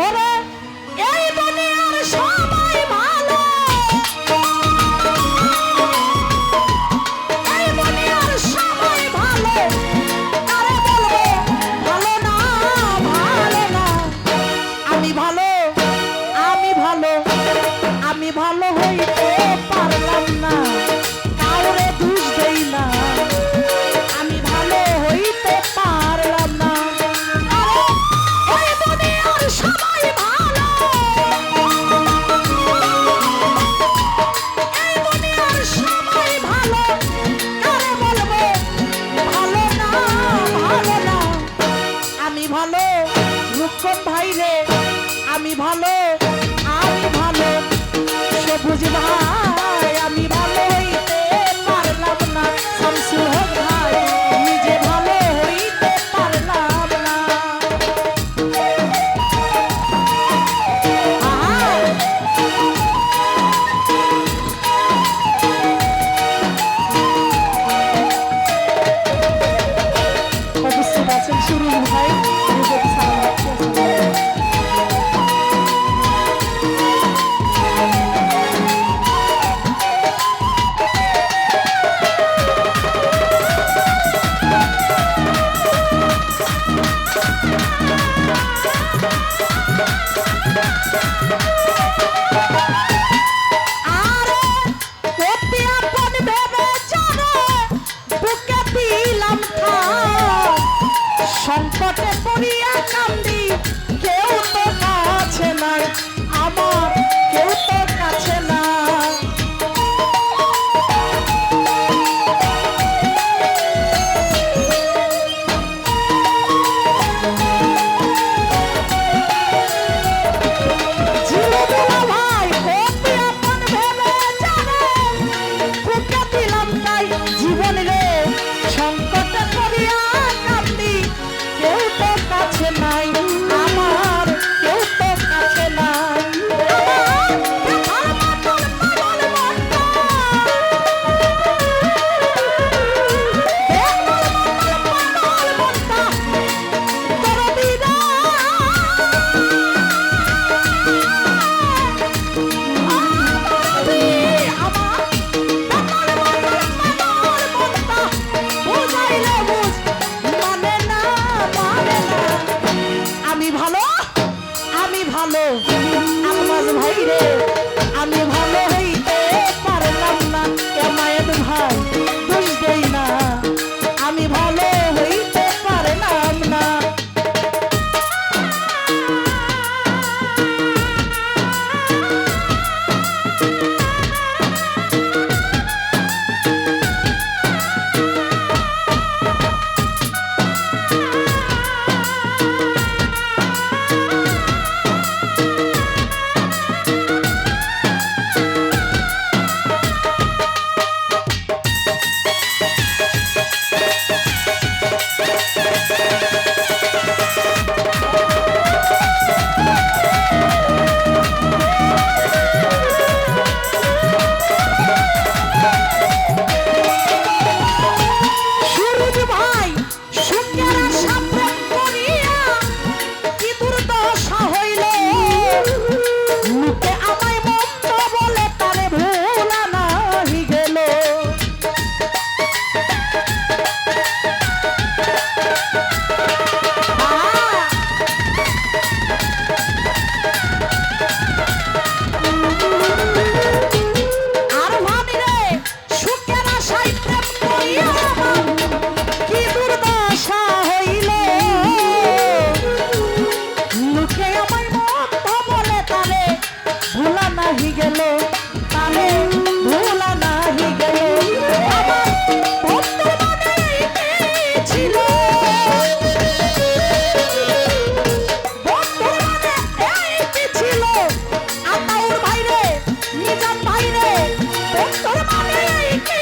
ওরে এই দুনিয়ার সবাই ভালো, এই দুনিয়ার সবাই ভালো, আরে বলবো ভালো না, ভালো না। আমি ভালো, আমি ভালো, আমি ভালো হইতে পারলাম না, কাউরে দোষ দেই না, আমি ভালো হইতে পারলাম না। আরে এই দুনিয়ার সবাই ভালো, এই দুনিয়ার সবাই ভালো, কারে বলবো ভালো না, ভালো না। আমি ভালো রূপকম ভাই রে, আমি ভালো, আমি ভালো সবুজ ভাই, আমি ভালো হইতে পারলাম না, শামসুল হক ভাই নিজে ভালো হইতে পারলাম না। আহা, অবশ্যই আছেন সুরুল ভাই, নিজেকে সালাম রাখছি। আরে অতি আপন ভেবে জানো বুকে দিলাম ঠাই, সংকটে পড়িয়া কান্দি, কেউ তো কাছে নাই আমার, কেউ তো কাছে নাই। জীবনবেলা ভাই অতি আপন ভেবে জানো বুকে দিলাম তাই, জীবন রে সংকটে পড়িয়া কান্দি, কেউ তো কাছে নাই আমার, কেউ তো কাছে নাই। আমার ব্যথার মতন পাগল মনটা, ব্যথার মতন পাগল মনটা দরদি রে, আমি ভালো, আমি ভালো আলমাজ ভাই রে, আমি ভালো হইতে পারলাম না, এমায়েদ ভাই দোষ দেই না, আমি ভালো হইতে পারলাম না। সুরজ ভাই সুখের আশা প্রেম করিয়া কি দুর্দশা হইল, লোকে আমায় মন্দ বলে তারে ভোলা নাহি গেল। আর ভাবি রে সুখের আশায় প্রেম করিয়া কি দুর্দশা হইল, লোকে আমায় মন্দ বলে তারে ভোলা নাহি গেল, তারে ভোলা নাহি গেল। আমার বন্ধু মনে কি ছিল, বন্ধু মনে এই কি ছিল, আতাউর ভাইরে, নিজাম ভাইরে, বন্ধুর মনে এই কি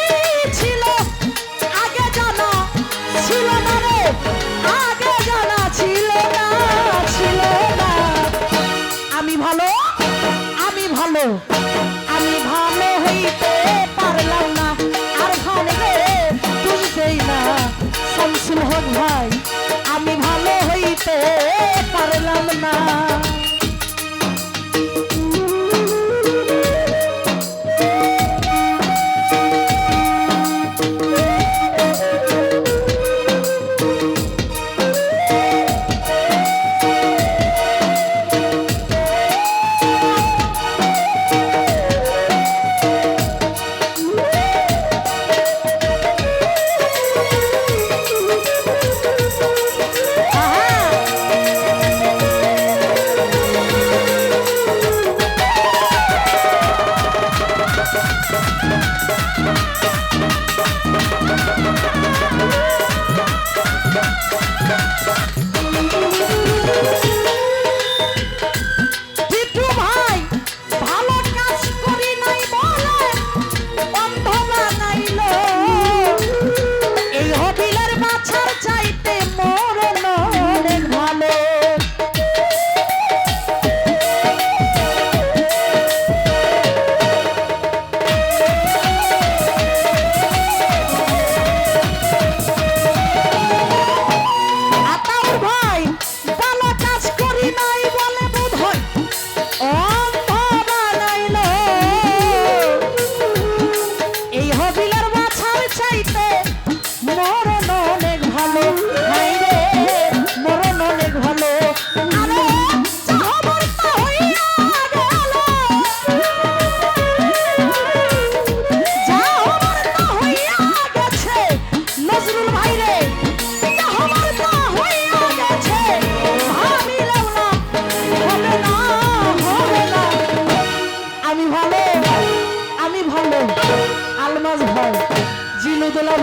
ছিল, আগে জানা ছিল না রে, আগে জানা ছিল না, ছিল না। আমি ভালো, আমি ভালো, আমি ভালো হইতে পারলাম না, আর ভালো রে দোষ দেই না, শামসুল হক ভাই আমি ভালো হইতে পারলাম না।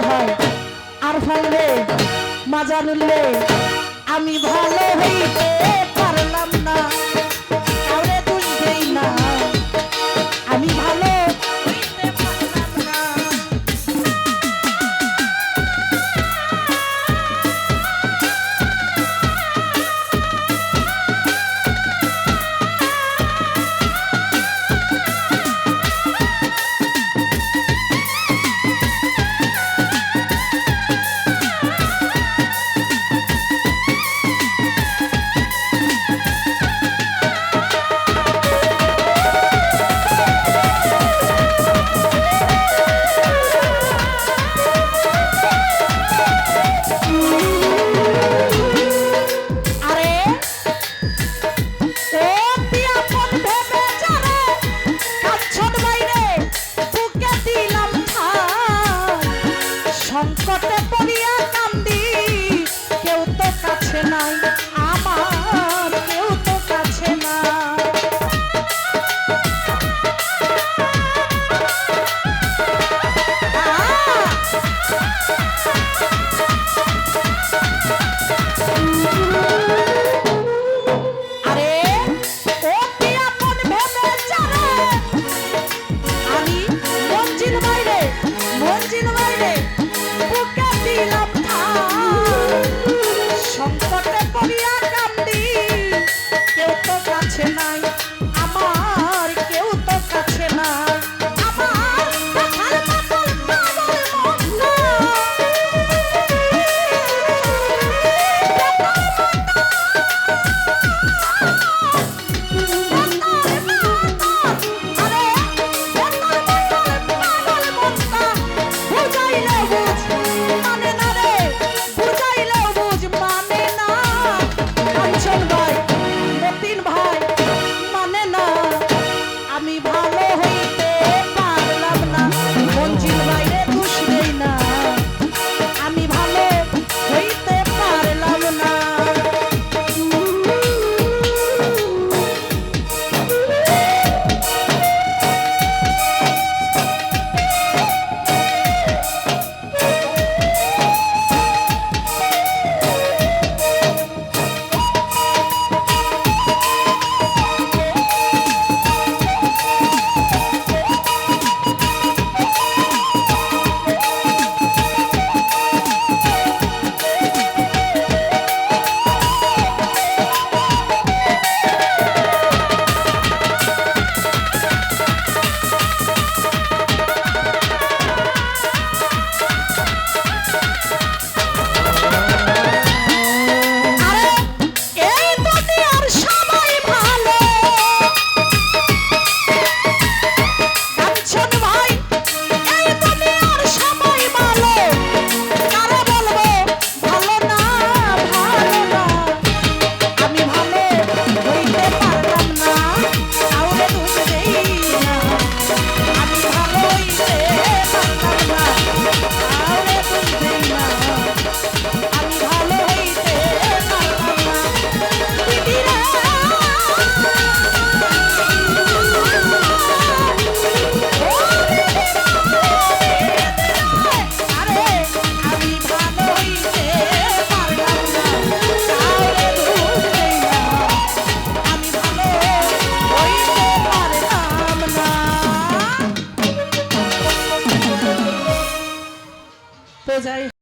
ভাই আর ফাইলে মাজানুল্লে আমি ভালো হইতে পারলাম না কাউরে দোষ দেই না আমি ভালো হইতে পারলাম না সংকটে পড়িয়া কান্দি কেউ তো কাছে নাই আমার কেউ তো কাছে না আরে ও পিয়া মন ভেবে যারে আমি মঞ্জিল বাইরে বুকে দিলাম সংকটে পড়িয়া কান্দি কেউ তো কাছে নাই